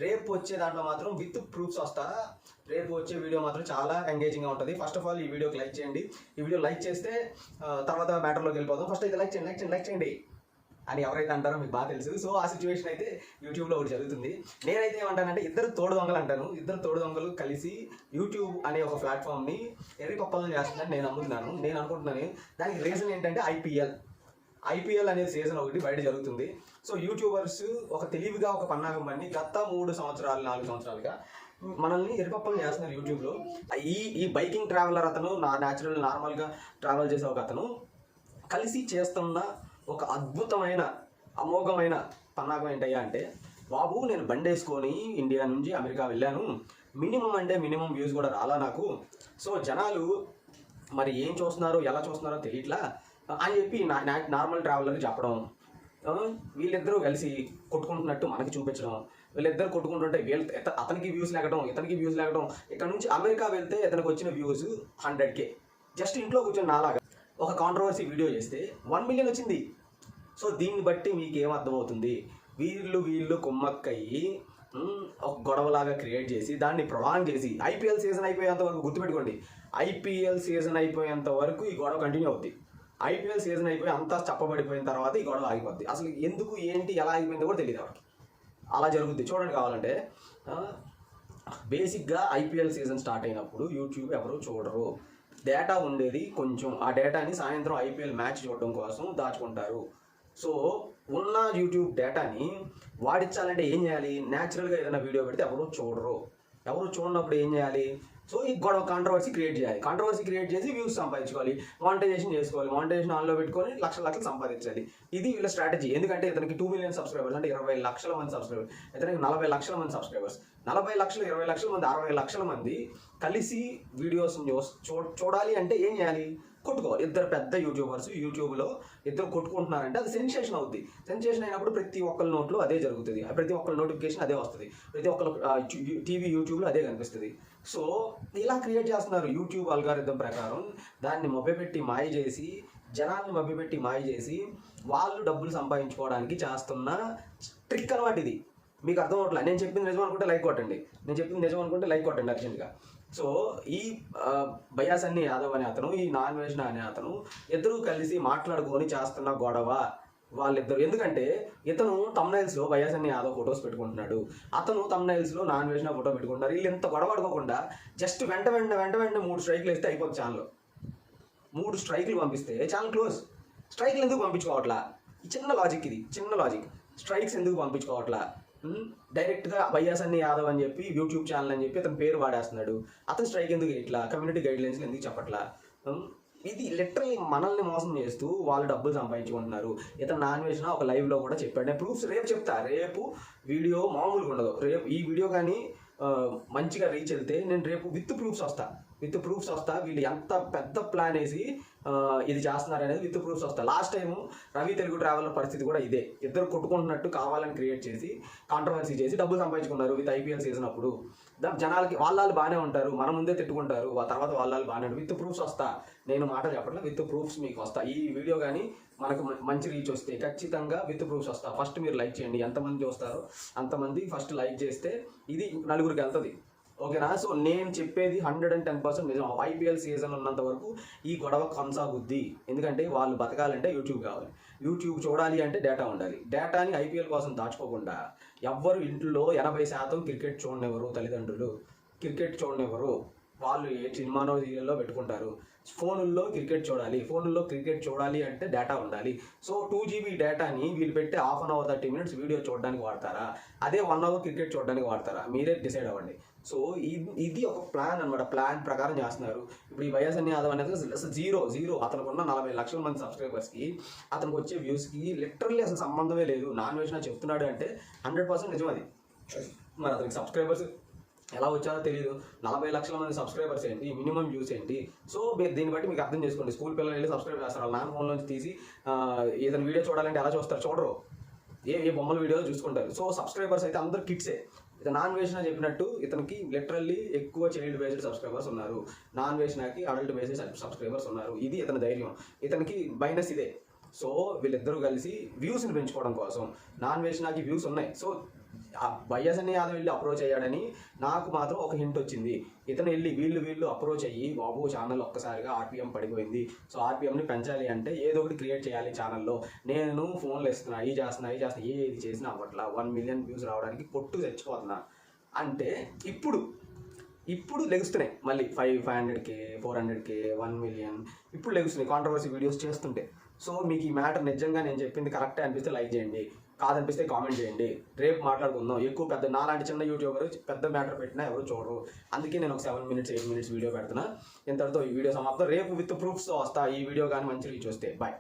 రేపు వచ్చే దాంట్లో మాత్రం విత్ ప్రూఫ్స్ వస్తా. రేపు వచ్చే వీడియో మాత్రం చాలా ఎంగేజింగ్గా ఉంటుంది. ఫస్ట్ ఆఫ్ ఆల్ ఈ వీడియోకి లైక్ చేయండి. ఈ వీడియో లైక్ చేస్తే తర్వాత మ్యాటర్లోకి వెళ్ళిపోదాం. ఫస్ట్ అయితే లైక్ చేయండి అని ఎవరైతే అంటారో మీకు బాగా తెలుసు. సో ఆ సిచ్యువేషన్ అయితే యూట్యూబ్లో ఒకటి జరుగుతుంది. నేనైతే ఏమంటానంటే ఇద్దరు తోడు దొంగలు అంటాను. ఇద్దరు తోడు దొంగలు కలిసి యూట్యూబ్ అనే ఒక ప్లాట్ఫామ్ని ఎర్రి పప్పలను చేస్తుందని నేను నమ్ముతున్నాను. నేను అనుకుంటున్నాను దానికి రీజన్ ఏంటంటే ఐపీఎల్ అనేది సీజన్ ఒకటి బయట జరుగుతుంది. సో యూట్యూబర్స్ ఒక తెలివిగా ఒక పన్నాగం పని గత 3 సంవత్సరాలు 4 సంవత్సరాలుగా మనల్ని ఎరిపప్పలు చేస్తున్నారు యూట్యూబ్లో. ఈ బైకింగ్ ట్రావెలర్ అతను నార్మల్గా ట్రావెల్ చేసే ఒక అతను కలిసి చేస్తున్న ఒక అద్భుతమైన అమోఘమైన పన్నాగం ఏంటయ్యా అంటే, బాబు నేను బండి వేసుకొని ఇండియా నుంచి అమెరికా వెళ్ళాను, మినిమం వ్యూస్ కూడా రాలా నాకు. సో జనాలు మరి ఏం చూస్తున్నారో ఎలా చూస్తున్నారో తెలియట్లా అని చెప్పి నార్మల్ ట్రావెలర్ చెప్పడం, వీళ్ళిద్దరూ కలిసి కొట్టుకుంటున్నట్టు మనకి చూపించడం, వీళ్ళిద్దరు కొట్టుకుంటుంటే అతనికి వ్యూస్ లేకడం ఇతనికి వ్యూస్ లేకడం. ఇక్కడ నుంచి అమెరికా వెళ్తే ఇతనికి వచ్చిన వ్యూస్ 100K. జస్ట్ ఇంట్లో కూర్చొని నాలాగా ఒక కాంట్రవర్సీ వీడియో చేస్తే 1 మిలియన్ వచ్చింది. సో దీన్ని బట్టి మీకు ఏమర్థమవుతుంది, వీళ్ళు కుమ్మక్కయ్యి ఒక గొడవలాగా క్రియేట్ చేసి దాన్ని ప్రొలాంగ్ చేసి ఐపీఎల్ సీజన్ అయిపోయేంత వరకు గుర్తుపెట్టుకోండి, ఐపీఎల్ సీజన్ అయిపోయేంత వరకు ఈ గొడవ కంటిన్యూ అవుద్ది. ఐపీఎల్ సీజన్ అయిపోయి అంతా చప్పబడిపోయిన తర్వాత ఈ గొడవ ఆగిపోద్ది. అసలు ఎందుకు ఏంటి ఎలా ఆగిపోయిందో కూడా తెలియదు ఎవరికి. అలా జరుగుద్ది. చూడండి కావాలంటే బేసిక్గా ఐపీఎల్ సీజన్ స్టార్ట్ అయినప్పుడు యూట్యూబ్ ఎవరు చూడరు. డేటా ఉండేది కొంచెం, ఆ డేటాని సాయంత్రం ఐపీఎల్ మ్యాచ్ చూడడం కోసం దాచుకుంటారు. సో ఉన్న యూట్యూబ్ డేటాని వాడించాలంటే ఏం చేయాలి, న్యాచురల్గా ఏదైనా వీడియో పెడితే ఎవరు చూడనప్పుడు ఏం చేయాలి, సో ఈ గొడవ కాంట్రవర్సీ క్రియేట్ చేయాలి. కాంట్రవర్సీ క్రియేట్ చేసి వ్యూస్ సంపాదించుకోవాలి, మానిటైజేషన్ చేసుకోవాలి, మానిటైజేషన్ ఆన్లో పెట్టుకొని లక్షలు సంపాదించాలి. ఇది వీళ్ళ స్ట్రాటజీ. ఎందుకంటే ఇతనికి 2 మిలియన్ సబ్స్క్రైబర్స్ అంటే 20 లక్షల మంది సబ్స్క్రైబర్స్, ఇతనికి 40 లక్షల మంది సబ్స్క్రైబర్స్, 40 లక్షలు 20 లక్షల మంది 60 లక్షల మంది కలిసి వీడియోస్ చూడాలి అంటే ఏం చేయాలి, కొట్టుకోవాలి. ఇద్దరు పెద్ద యూట్యూబర్స్ యూట్యూబ్లో ఇద్దరు కొట్టుకుంటున్నారంటే అది సెన్సేషన్ అవుద్ది. సెన్సేషన్ అయినప్పుడు ప్రతి ఒక్కరి నోట్లో అదే జరుగుతుంది, ప్రతి ఒక్కరి నోటిఫికేషన్ అదే వస్తుంది, ప్రతి ఒక్కరు టీవీ యూట్యూబ్లో అదే కనిపిస్తుంది. సో ఇలా క్రియేట్ చేస్తున్నారు. యూట్యూబ్ అల్గారిథం ప్రకారం దాన్ని మభ్యపెట్టి మాయ చేసి, జనాన్ని మభ్యపెట్టి మాయ చేసి వాళ్ళు డబ్బులు సంపాదించుకోవడానికి చేస్తున్న ట్రిక్ అనమాట ఇది. మీకు అర్థం అవట్లేదు. నేను చెప్పింది నిజం అనుకుంటే లైక్ కొట్టండి అర్జెంట్గా. సో ఈ బయాసన్ని యాదవ్ అనే అతను, ఈ నాన్వేషణ అనే అతను ఇద్దరు కలిసి మాట్లాడుకొని చేస్తున్న గొడవ వాళ్ళిద్దరు. ఎందుకంటే ఇతను తమ్నైల్స్లో బయాసన్ని యాదవ్ ఫొటోస్ పెట్టుకుంటున్నాడు, అతను తమ్నైల్స్లో నాన్వేషణ ఫోటో పెట్టుకుంటున్నారు. వీళ్ళు ఎంత గొడవ అడుకోకుండా జస్ట్ వెంట 3 స్ట్రైక్లు వేస్తే అయిపోతుంది ఛానల్. 3 స్ట్రైక్లు పంపిస్తే ఛానల్ క్లోజ్. స్ట్రైక్లు ఎందుకు పంపించుకోవట్లా? ఈ చిన్న లాజిక్. స్ట్రైక్స్ ఎందుకు పంపించుకోవట్లా? డైరెక్ట్గా బయాసన్ని యాదవ్ అని చెప్పి యూట్యూబ్ ఛానల్ అని చెప్పి అతని పేరు వాడేస్తున్నాడు. అతను స్ట్రైక్ ఎందుకు ఇట్లా, కమ్యూనిటీ గైడ్లైన్స్ని ఎందుకు చెప్పట్లా? ఇది లిటరల్లీ మనల్ని మోసం చేస్తూ వాళ్ళు డబ్బులు సంపాదించుకుంటున్నారు. ఇతను నాన్వేషణ ఒక లైవ్లో కూడా చెప్పాడు. నేను ప్రూఫ్స్ రేపు చెప్తా. రేపు వీడియో మామూలుగా ఉండదు. రేపు ఈ వీడియో కానీ మంచిగా రీచ్ వెళ్తే నేను రేపు విత్ ప్రూఫ్స్ వస్తా. వీళ్ళు ఎంత పెద్ద ప్లాన్ వేసి ఇది చేస్తున్నారు అనేది విత్ ప్రూఫ్స్ వస్తా. Last time Ravi Telugu traveller పరిస్థితి కూడా ఇదే. ఇద్దరు కొట్టుకుంటున్నట్టు కావాలని క్రియేట్ చేసి కాంట్రవర్సీ చేసి డబ్బులు సంపాదించుకున్నారు విత్ ఐపీఎల్ సీజన్ అప్పుడు. జనాలకి వాళ్ళు బాగానే ఉంటారు, మన ముందే తిట్టుకుంటారు, ఆ తర్వాత వాళ్ళు బాగానే ఉంటారు. విత్ ప్రూఫ్స్ వస్తా. నేను మాట చెప్పట్లేదు, విత్ ప్రూఫ్స్ మీకు వస్తా. ఈ వీడియో కానీ మనకు మంచి రీచ్ వస్తే ఖచ్చితంగా విత్ ప్రూఫ్స్ వస్తా. ఫస్ట్ మీరు లైక్ చేయండి. ఎంతమంది చూస్తారో అంతమంది ఫస్ట్ లైక్ చేస్తే ఇది నలుగురికి వెళ్తుంది. ఓకేనా? సో నేను చెప్పేది 110% నిజం. ఐపీఎల్ సీజన్ ఉన్నంత వరకు ఈ గొడవ కొనసాగుద్ది. ఎందుకంటే వాళ్ళు బతకాలంటే యూట్యూబ్ కావాలి, యూట్యూబ్ చూడాలి అంటే డేటా ఉండాలి. డేటాని ఐపీఎల్ కోసం దాచుకోకుండా ఎవ్వరు ఇంట్లో 80% క్రికెట్ చూడనివ్వరు. తల్లిదండ్రులు క్రికెట్ చూడనివ్వరు. వాళ్ళు ఏ సినిమానో సీరియల్లో పెట్టుకుంటారు. ఫోనుల్లో క్రికెట్ చూడాలి అంటే డేటా ఉండాలి. సో 2 GB డేటాని వీళ్ళు పెట్టి half an hour 30 minutes video చూడడానికి వాడతారా, అదే 1 అవర్ క్రికెట్ చూడడానికి వాడతారా, మీరే డిసైడ్ అవ్వండి. సో ఇది ఒక ప్లాన్ అనమాట. ప్లాన్ ప్రకారం చేస్తున్నారు. ఇప్పుడు ఈ బయాసన్ని యాదవ్ అనేది అసలు జీరో. అతనుకున్న 40 లక్షల మంది సబ్స్క్రైబర్స్కి అతనికి వచ్చే వ్యూస్కి లిటరల్లీ అసలు సంబంధమే లేదు. నాన్వేషణ చెప్తున్నాడు అంటే 100% నిజం అది. మరి అతనికి సబ్స్క్రైబర్స్ ఎలా వచ్చారో తెలియదు. 40 లక్షల మంది సబ్స్క్రైబర్స్ ఏంటి, మినిమం వ్యూస్ ఏంటి? సో దీన్ని బట్టి మీకు అర్థం చేసుకోండి. స్కూల్ పిల్లలు వెళ్ళి సబ్స్క్రైబ్ చేస్తారు. వాళ్ళ నాన్న ఫోన్లోంచి తీసి ఏదైనా వీడియో చూడాలంటే ఎలా చూడరు. ఏ బొమ్మల వీడియో చూసుకుంటారు. సో సబ్స్క్రైబర్స్ అయితే అందరు కిడ్సే. ఇతను నాన్వేషణ చెప్పినట్టు ఇతనికి లిటరల్లీ ఎక్కువ చైల్డ్ బేస్డ్ సబ్స్క్రైబర్స్ ఉన్నారు, నాన్వేషణకి అడల్ట్ బేస్డ్ సబ్స్క్రైబర్స్ ఉన్నారు. ఇది ఇతని ధైర్యం. ఇతనికి మైనస్ ఇదే. సో వీళ్ళిద్దరూ కలిసి వ్యూస్ని పెంచుకోవడం కోసం, నాన్వేషణకి వ్యూస్ ఉన్నాయి, సో వైఎస్ఎన్ యాదవ్ వెళ్ళి అప్రోచ్ అయ్యాడని నాకు మాత్రం ఒక హింట్ వచ్చింది. ఇతను వెళ్ళి వీళ్ళు అప్రోచ్ అయ్యి బాబు ఛానల్ ఒక్కసారిగా ఆర్పిఎం పడిపోయింది, సో ఆర్పిఎంని పెంచాలి అంటే ఏదో ఒకటి క్రియేట్ చేయాలి ఛానల్లో, నేను ఫోన్లు ఇస్తున్నా ఇది చేస్తున్నా ఏది చేసినా అవ్వట్లా, 1 మిలియన్ వ్యూస్ రావడానికి పొట్టు తెచ్చిపోతున్నా అంటే ఇప్పుడు లెగుస్తున్నాయి మళ్ళీ 500K 400K 1 మిలియన్ ఇప్పుడు లెగుస్తున్నాయి కాంట్రవర్సీ వీడియోస్ చేస్తుంటే. సో మీకు ఈ మ్యాటర్ నిజంగా నేను చెప్పింది కరెక్టే అనిపిస్తే లైక్ చేయండి, కాదనిపిస్తే కామెంట్ చేయండి. రేపు మాట్లాడుకుందాం. ఎక్కువ పెద్ద నాలాంటి చిన్న యూట్యూబర్ పెద్ద మ్యాటర్ పెట్టినా ఎవరు చూడరు, అందుకే నేను ఒక 7 మినిట్స్ 8 మినిట్స్ వీడియో పెడుతున్నా. ఇంతటితో ఈ వీడియో సమాప్తం. రేపు విత్ ప్రూఫ్స్తో వస్తా. ఈ వీడియో కానీ మంచి రీచ్ వస్తే బాయ్.